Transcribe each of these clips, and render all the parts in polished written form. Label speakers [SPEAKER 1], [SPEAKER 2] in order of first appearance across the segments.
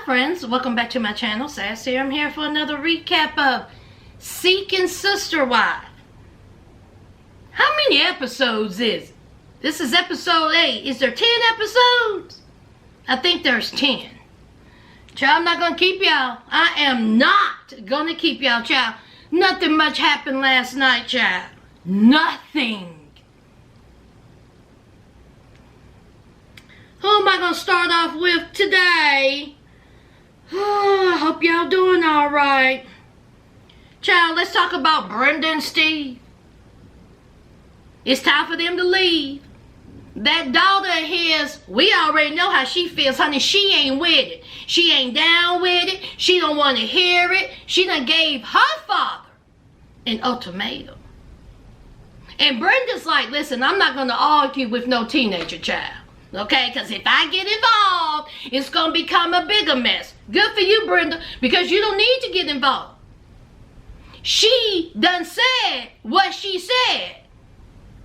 [SPEAKER 1] friends, welcome back to my channel. Sass here. I'm here for another recap of Seeking Sister Wife. How many episodes is it? This is episode 8. Is there 10 episodes? I think there's 10. Child, I'm not going to keep y'all. I am not going to keep y'all, child. Nothing much happened last night, child. Nothing. Who am I going to start off with today? Oh, I hope y'all doing all right. Child, let's talk about Brenda and Steve. It's time for them to leave. That daughter of his, we already know how she feels, honey. She ain't with it. She ain't down with it. She don't want to hear it. She done gave her father an ultimatum. And Brenda's like, listen, I'm not going to argue with no teenager child. Okay, because if I get involved, it's going to become a bigger mess. Good for you, Brenda, because you don't need to get involved. She done said what she said.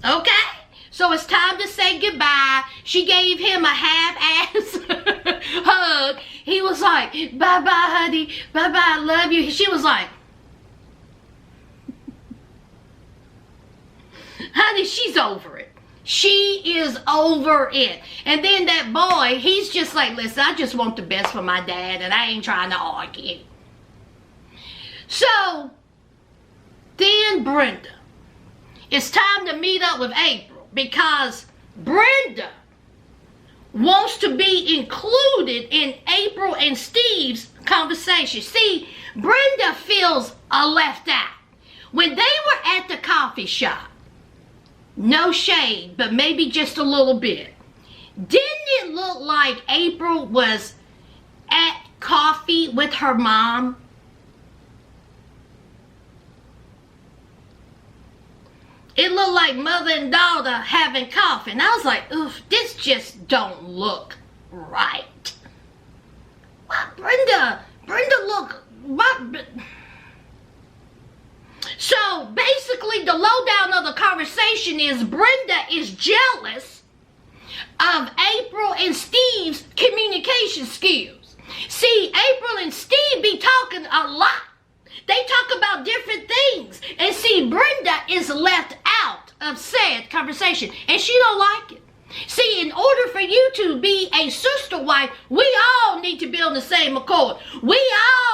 [SPEAKER 1] Okay? So it's time to say goodbye. She gave him a half-ass hug. He was like, bye-bye, honey. Bye-bye, I love you. She was like, honey, she's over it. She is over it. And then that boy, he's just like, listen, I just want the best for my dad, and I ain't trying to argue. So, then Brenda, it's time to meet up with April, because Brenda wants to be included in April and Steve's conversation. See, Brenda feels left out. When they were at the coffee shop, no shade, but maybe just a little bit, didn't it look like April was at coffee with her mom? It looked like mother and daughter having coffee. And I was like, oof, this just don't look right. Well, Brenda look, what? So basically the lowdown of the conversation is Brenda is jealous of April and Steve's communication skills. See, April and Steve be talking a lot. They talk about different things. And see, Brenda is left out of said conversation. And she don't like it. See, in order for you to be a sister wife, we all need to be on the same accord. We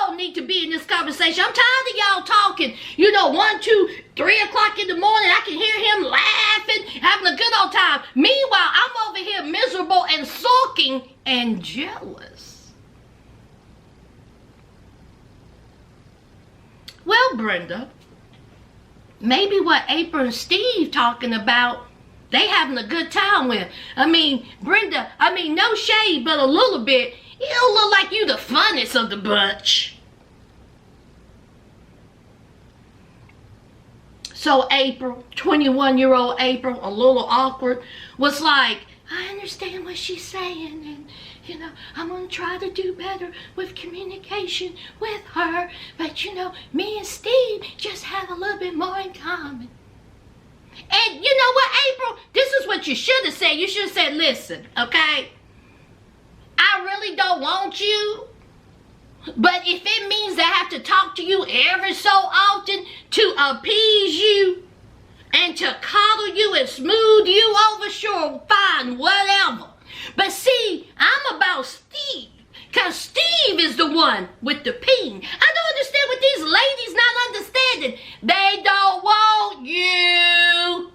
[SPEAKER 1] all need to be in this conversation. I'm tired of y'all talking, 1, 2, 3 o'clock in the morning. I can hear him laughing, having a good old time. Meanwhile, I'm over here miserable and sulking and jealous. Well, Brenda, maybe what April and Steve talking about, they having a good time with. Brenda, no shade, but a little bit. You don't look like you the funniest of the bunch. So April, 21-year-old April, a little awkward, was like, I understand what she's saying, and I'm going to try to do better with communication with her, but me and Steve just have a little bit more in common. And you know what, April? This is what you should have said. You should have said, listen, okay? I really don't want you. But if it means I have to talk to you every so often to appease you and to coddle you and smooth you over, sure, fine, whatever. But see, I'm about Steve. Because Steve is the one with the peen. I don't understand what these ladies not understanding. They don't want you.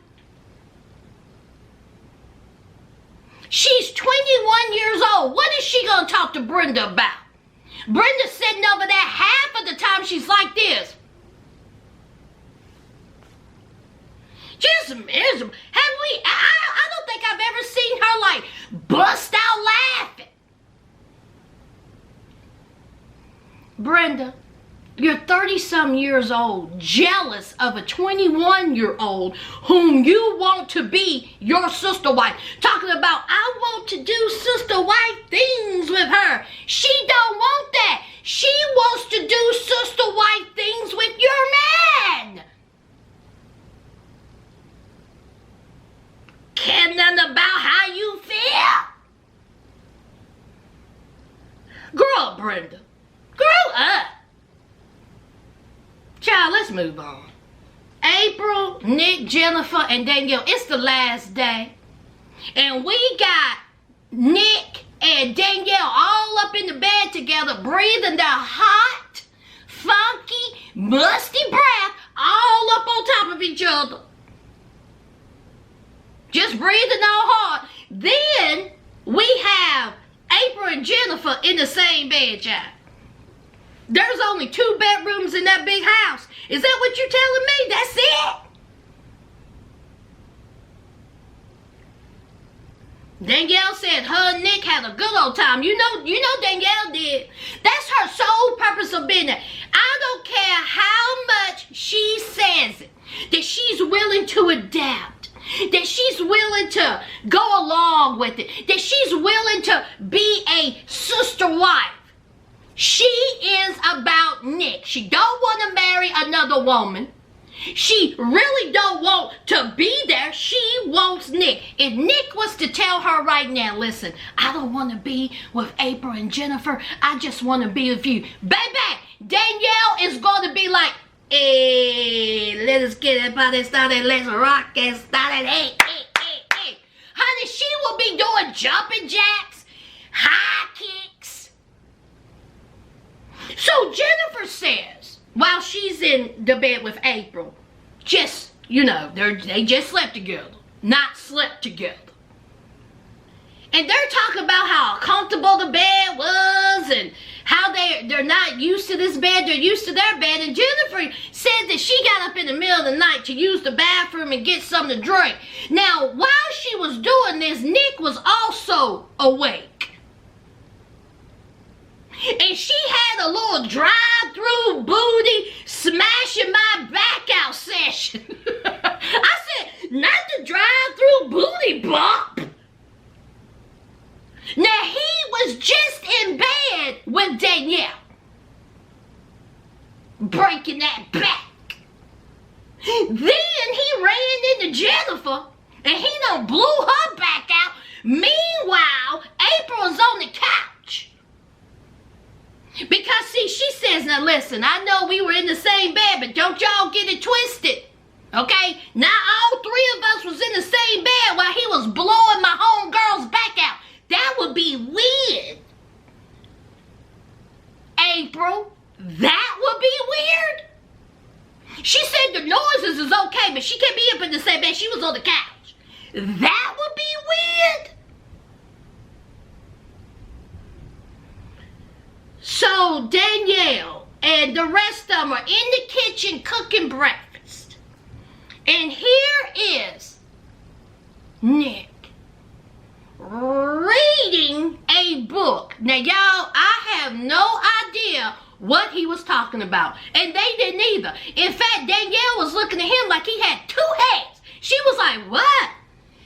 [SPEAKER 1] She's 21 years old. What is she going to talk to Brenda about? Brenda's sitting over there half of the time she's like this. Just miserable. I don't think I've ever seen her like bust out laughing. Brenda, you're 30-some years old, jealous of a 21-year-old whom you want to be your sister wife. Talking about, I want to do sister wife things with her. She don't want that. She wants to do sister wife things with your man. Care nothing about how you feel? Girl, Brenda. Grow up. Child, let's move on. April, Nick, Jennifer, and Danielle. It's the last day. And we got Nick and Danielle all up in the bed together, breathing their hot, funky, musty breath all up on top of each other. Just breathing all hard. Then we have April and Jennifer in the same bed, child. There's only 2 bedrooms in that big house. Is that what you're telling me? That's it? Danielle said her and Nick had a good old time. You know Danielle did. That's her sole purpose of being there. I don't care how much she says it, that she's willing to adapt, that she's willing to go along with it, that she's willing to be a sister wife. She is about Nick. She don't want to marry another woman. She really don't want to be there. She wants Nick. If Nick was to tell her right now, listen, I don't want to be with April and Jennifer. I just want to be with you. Baby, Danielle is going to be like, hey, let us get that party started. Let's rock and start it. Hey, hey, hey, hey. Honey, she will be doing jumping jacks, high kicks. So Jennifer says, while she's in the bed with April, just, they just slept together, not slept together. And they're talking about how uncomfortable the bed was and how they're not used to this bed, they're used to their bed. And Jennifer said that she got up in the middle of the night to use the bathroom and get something to drink. Now, while she was doing this, Nick was also awake. And she had a little drive-through booty smashing my back out session. I said, not the drive-through booty bump. Now, he was just in bed with Danielle, breaking that back. Then he ran into Jennifer, and he done blew her back out. Meanwhile, April is on the couch. Because, see, she says, now listen, I know we were in the same bed, but don't y'all get it twisted, okay? Not all 3 of us was in the same bed while he was blowing my homegirl's back out. That would be weird. April, that would be weird. She said the noises is okay, but she can't be up in the same bed. She was on the couch. That would be weird. So Danielle and the rest of them are in the kitchen cooking breakfast. And here is Nick reading a book. Now, y'all, I have no idea what he was talking about. And they didn't either. In fact, Danielle was looking at him like he had 2 heads. She was like, what?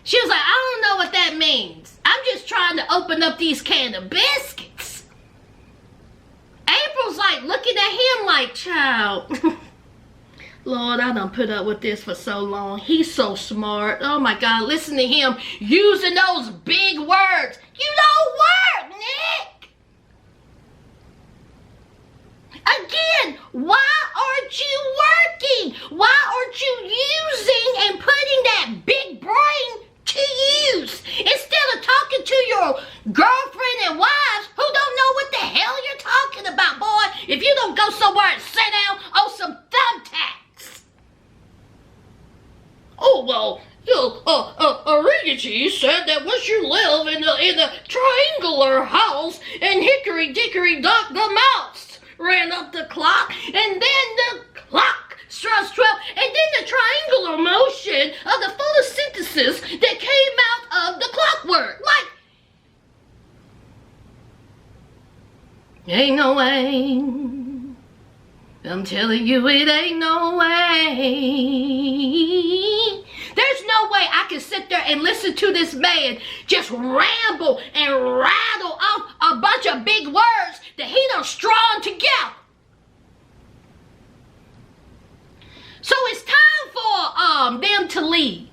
[SPEAKER 1] She was like, I don't know what that means. I'm just trying to open up these can of biscuits. April's like looking at him like, child, Lord, I done put up with this for so long. He's so smart. Oh my God, listen to him using those big words. You don't work, Nick. Again, why aren't you working? Why aren't you using and putting that big brain to use instead of talking to your girlfriend and wives who don't know what the hell you're talking about, boy, if you don't go somewhere and sit down on some thumbtacks. Oh, well, Arigachi said that once you live in a triangular house and hickory dickory dock the mouse ran up the clock and then the clock struck 12 and then the triangular motion of the photosynthesis that came out of the clockwork. Like, ain't no way. I'm telling you, it ain't no way. There's no way I can sit there and listen to this man just ramble and rattle off a bunch of big words that he done strung together. So it's time for them to leave.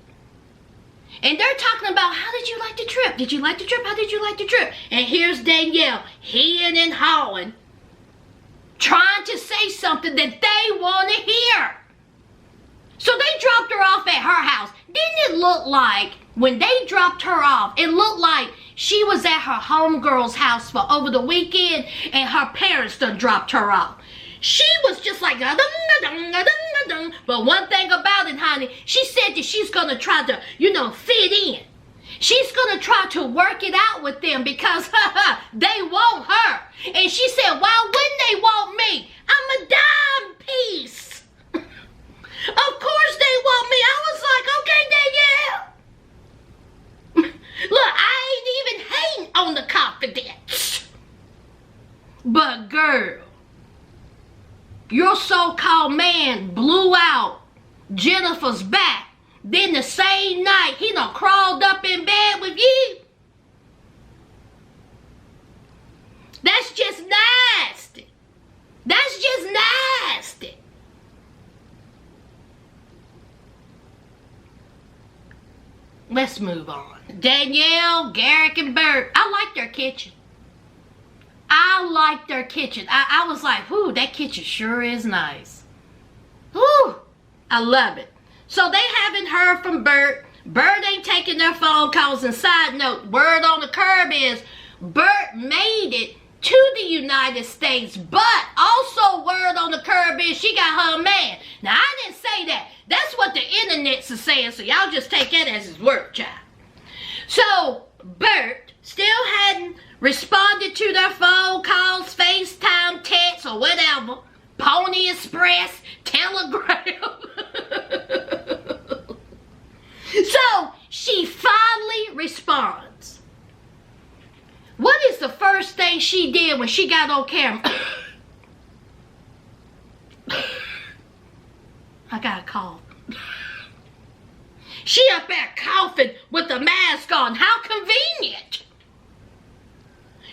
[SPEAKER 1] And they're talking about, how did you like the trip? Did you like the trip? How did you like the trip? And here's Danielle, heeing and hawing, trying to say something that they want to hear. So they dropped her off at her house. Didn't it look like, when they dropped her off, it looked like she was at her homegirl's house for over the weekend and her parents done dropped her off. She was just like, but one thing about it, honey, she said that she's going to try to, fit in. She's going to try to work it out with them because they want her. And she said, why wouldn't they want me? I'm a dime piece. Of course they want me. I was like, okay, Danielle. Look, I ain't even hating on the confidence. But girl, your so-called man blew out Jennifer's back. Then the same night, he done crawled up in bed with you. That's just nasty. That's just nasty. Let's move on. Danielle, Garrick, and Bert. I like their kitchen. I was like, whoo, that kitchen sure is nice. Whoo, I love it. So they haven't heard from Bert. Bert ain't taking their phone calls. And side note, word on the curb is Bert made it to the United States, but also word on the curb is she got her man. Now, I didn't say that. That's what the internet's are saying, so y'all just take that as his word, child. So, Bert still hadn't responded to their phone calls, FaceTime, texts, or whatever. Pony Express, Telegram. So, she finally responds. What is the first thing she did when she got on camera? I got a cough. She up there coughing with the mask on. How convenient.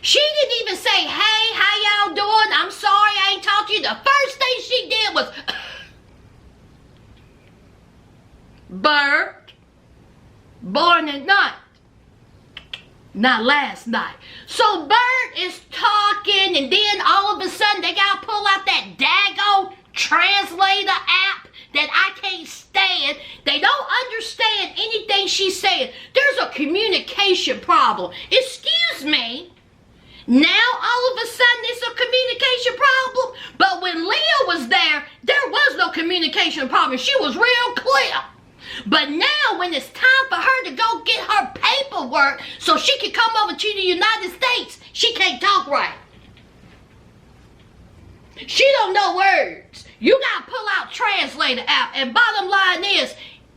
[SPEAKER 1] She didn't even say, hey, how y'all doing? I'm sorry I ain't talked to you. The first thing she did was, Bert, born at night. Not last night. So Bert is talking, and then all of a sudden they gotta pull out that daggone translator app that I can't stand. They don't understand anything she's saying. There's a communication problem. Excuse me. Now all of a sudden it's a communication problem. But when Leah was there was no communication problem. She was real clear. But now when it's time for her to go get her paperwork so she can come over to the United States, she can't talk right. She don't know words. You gotta pull out translator app, and bottom line is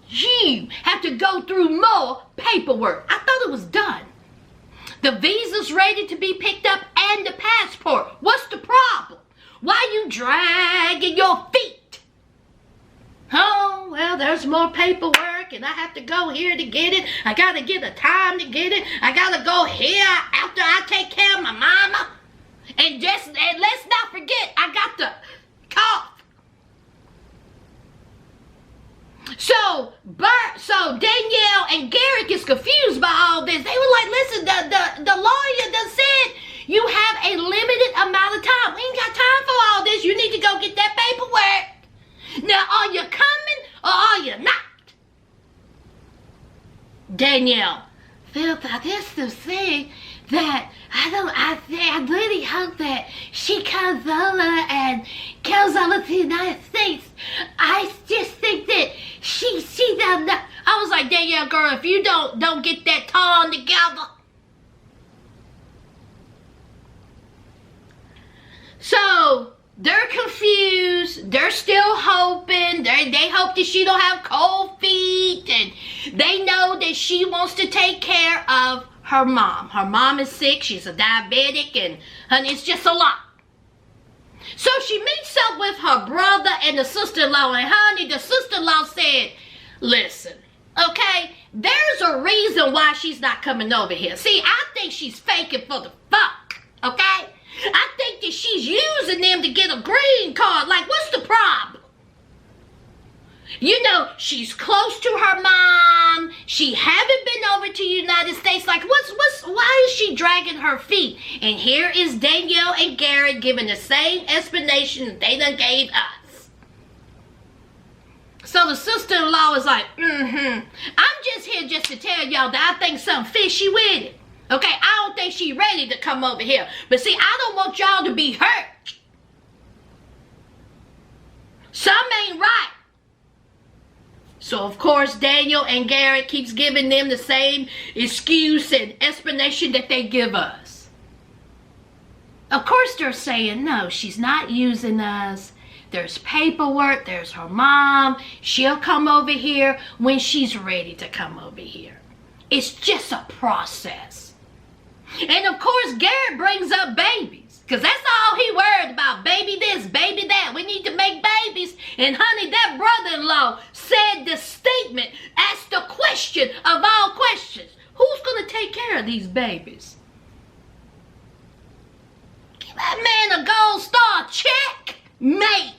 [SPEAKER 1] you have to go through more paperwork. I thought it was done. The visa's ready to be picked up and the passport. What's the problem? Why you dragging your feet? Oh, well, there's more paperwork, and I have to go here to get it. I got to get a time to get it. I got to go here after I take care of my mama. And let's not forget, I got the cough. So Danielle and Garrick is confused by all this. They were like, listen, the lawyer done said you have a limited amount of time. We ain't got time for all this. You need to go get that paperwork. Now, are you coming or are you not? Danielle, Philip, that's the thing that I really hope that she comes over and comes over to the United States. I just think that she doesn't know. I was like, Danielle, girl, if you don't get that torn together. So they're confused. They're still hoping. They hope that she don't have cold feet, and they know that she wants to take care of her mom. Her mom is sick. She's a diabetic, and honey, it's just a lot. So she meets up with her brother and the sister-in-law, and honey, the sister-in-law said, listen, okay, there's a reason why she's not coming over here. See, I think she's faking for the fuck, okay? I think that she's using them to get a green card. Like, what's the problem? You know, she's close to her mom. She haven't been over to the United States. Like, why is she dragging her feet? And here is Danielle and Garrett giving the same explanation that they done gave us. So the sister-in-law is like, I'm just here just to tell y'all that I think something fishy with it. Okay, I don't think she's ready to come over here. But see, I don't want y'all to be hurt. Something ain't right. So, of course, Daniel and Garrett keeps giving them the same excuse and explanation that they give us. Of course, they're saying, no, she's not using us. There's paperwork. There's her mom. She'll come over here when she's ready to come over here. It's just a process. And, of course, Garrett brings up babies. Because that's all he worried about. Baby this, baby that. We need to make babies. And honey, that brother-in-law said the statement, asked the question of all questions. Who's going to take care of these babies? Give that man a gold star. Check, mate.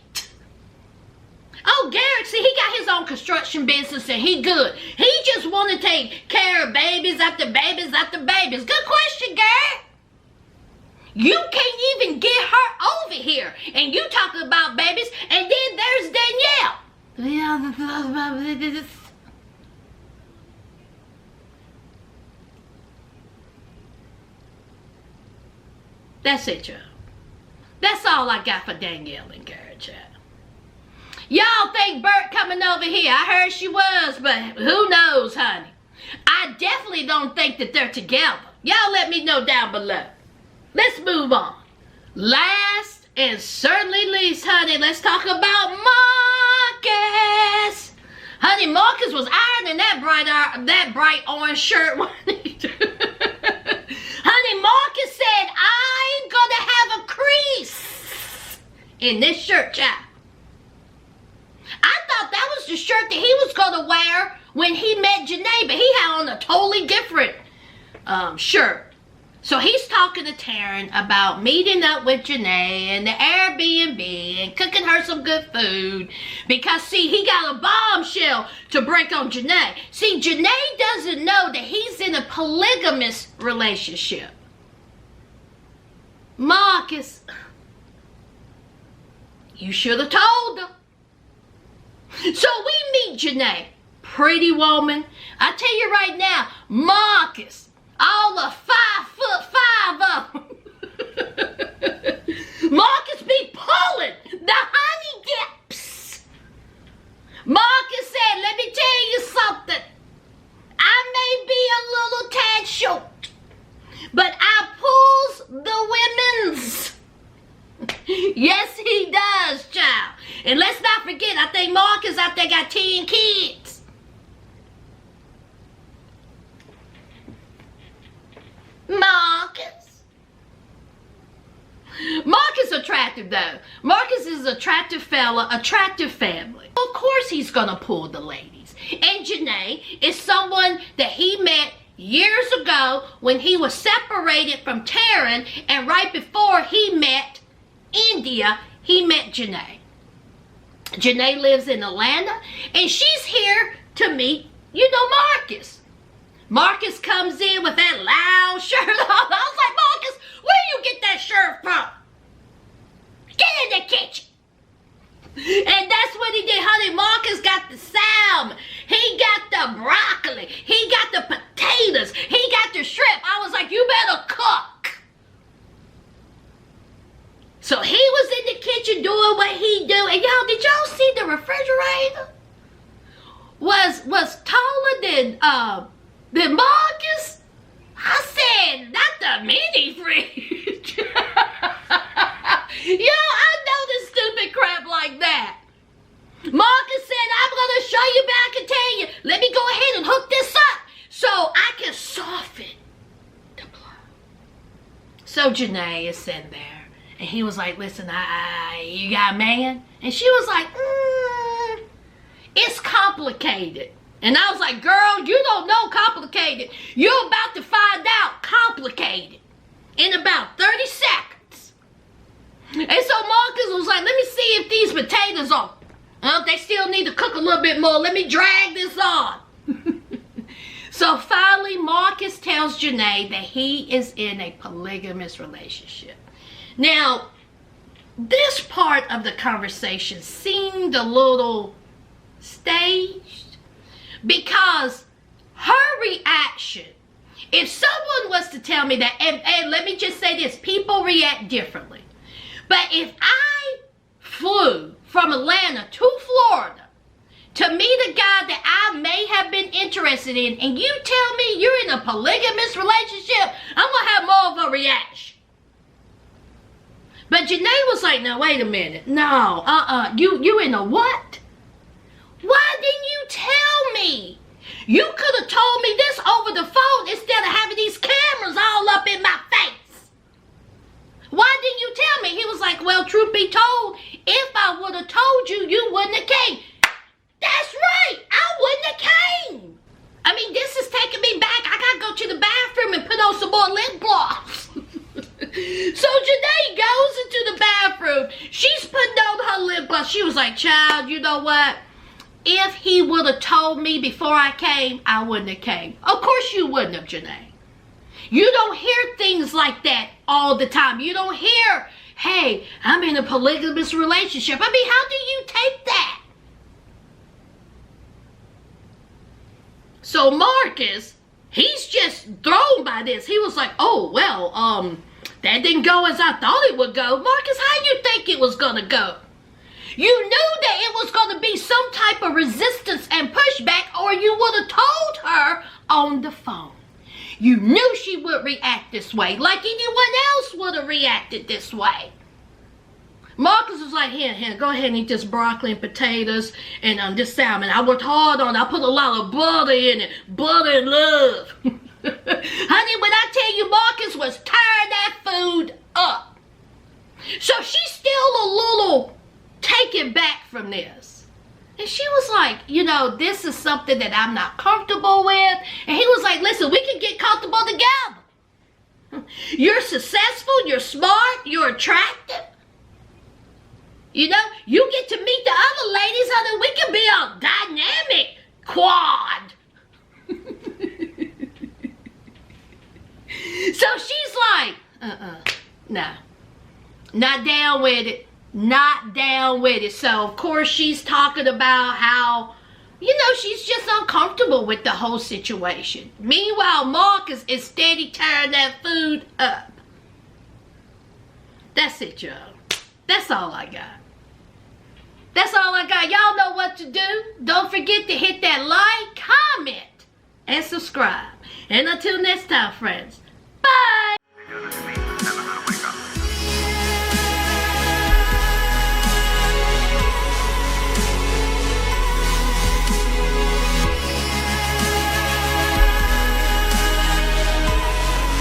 [SPEAKER 1] Oh, Garrett, see, he got his own construction business and he good. He just want to take care of babies after babies after babies. Good question, Garrett. You can't even get her over here. And you talking about babies. And then there's Danielle. That's it, y'all. That's all I got for Danielle and Garrett, y'all. Y'all think Bert coming over here? I heard she was, but who knows, honey? I definitely don't think that they're together. Y'all let me know down below. Let's move on. Last and certainly least, honey, let's talk about Marcus. Honey, Marcus was ironing that bright orange shirt. Honey, Marcus said, I'm going to have a crease in this shirt, child. I thought that was the shirt that he was going to wear when he met Janae, but he had on a totally different shirt. So he's talking to Taryn about meeting up with Janae and the Airbnb and cooking her some good food. Because, see, he got a bombshell to break on Janae. See, Janae doesn't know that he's in a polygamous relationship. Marcus, you should have told her. So we meet Janae. Pretty woman. I tell you right now, Marcus, all the 5'5" of them. Marcus be pulling the honey dips. Marcus said, let me tell you something. I may be a little tad short, but I pulls the women's. Yes, he does, child. And let's not forget, I think Marcus out there got 10 kids. Marcus attractive though. Marcus is an attractive fella, attractive family. Of course he's gonna pull the ladies. And Janae is someone that he met years ago when he was separated from Taryn, and right before he met India, he met Janae. Janae lives in Atlanta and she's here to meet, Marcus. Marcus comes in with that loud shirt on. I was like, Marcus, where do you get that shirt from? Get in the kitchen. And that's what he did, honey. Marcus got the salmon. He got the broccoli. He got the potatoes. He got the shrimp. I was like, you better cook. So he was in the kitchen doing what he do. And y'all, did y'all see the refrigerator? Was taller than Marcus? I said, not the mini fridge. Yo, I know this stupid crap like that. Marcus said, I'm going to show you, but I can tell you, let me go ahead and hook this up so I can soften the blow. So Janae is sitting there, and he was like, listen, you got a man? And she was like, it's complicated. And I was like, girl, you don't know complicated. You're about to find out complicated in about 30 seconds. And so Marcus was like, let me see if these potatoes are They still need to cook a little bit more. Let me drag this on. So finally, Marcus tells Janae that he is in a polygamous relationship. Now, this part of the conversation seemed a little staged because her reaction, if someone was to tell me that, and let me just say this, people react differently. But if I flew from Atlanta to Florida to meet a guy that I may have been interested in, and you tell me you're in a polygamous relationship, I'm going to have more of a reaction. But Janae was like, no, wait a minute. No, you in a what? Why didn't you tell me? You could have told me this over the phone instead of having these cameras all up in my face. Why didn't you tell me? He was like, well, truth be told, if I would have told you, you wouldn't have came. That's right, I wouldn't have came. I mean, this is taking me back. I gotta go to the bathroom and put on some more lip gloss. So Janae goes into the bathroom. She's putting on her lip gloss. She was like, child, you know what? If he would have told me before I came, I wouldn't have came. Of course you wouldn't have, Janae. You don't hear things like that all the time. You don't hear, hey, I'm in a polygamous relationship. I mean, how do you take that? So Marcus, he's just thrown by this. He was like, oh, well, that didn't go as I thought it would go. Marcus, how you think it was going to go? You knew that it was going to be some type of resistance and pushback, or you would have told her on the phone. You knew she would react this way, like anyone else would have reacted this way. Marcus was like, here, go ahead and eat this broccoli and potatoes and this salmon. I worked hard on it. I put a lot of butter in it. Butter and love. Honey, when I tell you Marcus was tearing that food up. So she's still a little taken back from this. And she was like, you know, this is something that I'm not comfortable with. And he was like, listen, we can get comfortable together. You're successful, you're smart, you're attractive. You know, you get to meet the other ladies, honey, we can be a dynamic quad. So she's like, no, not down with it. Not down with it. So, of course, she's talking about how, you know, she's just uncomfortable with the whole situation. Meanwhile, Marcus is steady tearing that food up. That's it, y'all. That's all I got. That's all I got. Y'all know what to do. Don't forget to hit that like, comment, and subscribe. And until next time, friends, bye.